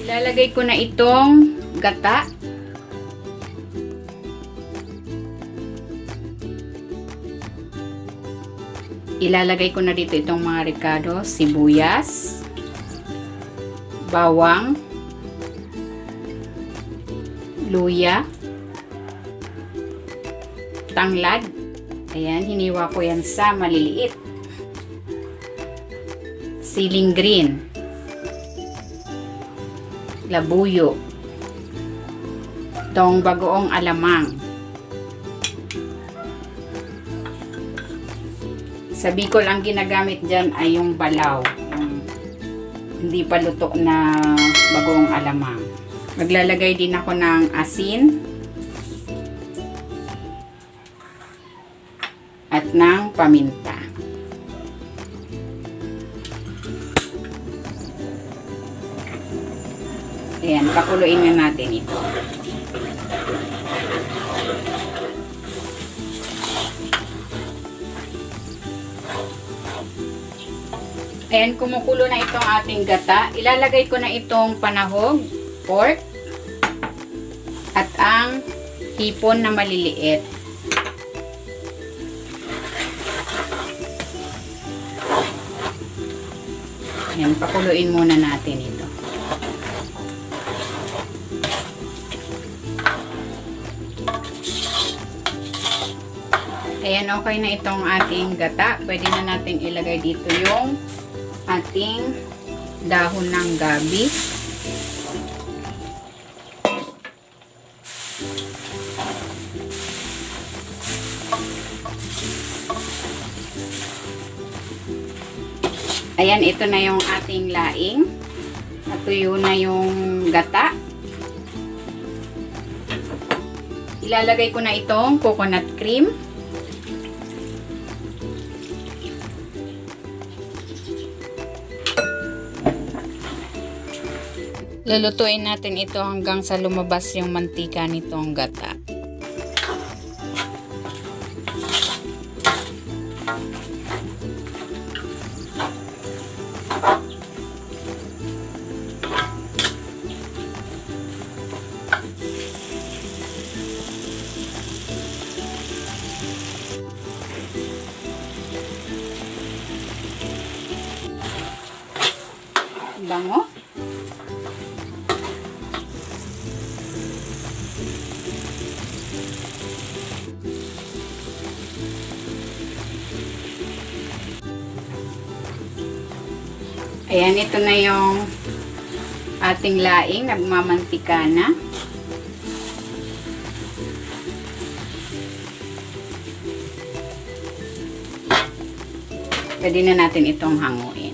Ilalagay ko na itong gata. Ilalagay ko na dito itong mga ricado, sibuyas, bawang, luya, tanglad. Ayan, hiniwa ko yan sa maliliit. Siling green, labuyo, itong bagoong alamang. Sa Bicol, ang ginagamit dyan ay yung balaw. Hindi pa luto na bagoong alamang. Maglalagay din ako ng asin at ng paminta. Ayan, pakuluin na natin ito. Ayan, kumukulo na itong ating gata. Ilalagay ko na itong panahog, pork, at ang hipon na maliliit. Ayan, pakuluin muna natin ito. Ayan, okay na itong ating gata. Pwede na natin ilagay dito yung ating dahon ng gabi. Ayan, ito na yung ating laing. Natuyo na yung gata. Ilalagay ko na itong coconut cream. Lulutuin natin ito hanggang sa lumabas yung mantika nitong gata. Bango. Ayan, ito na yung ating laing, nagmamantika na. Pwede na natin itong hanguin.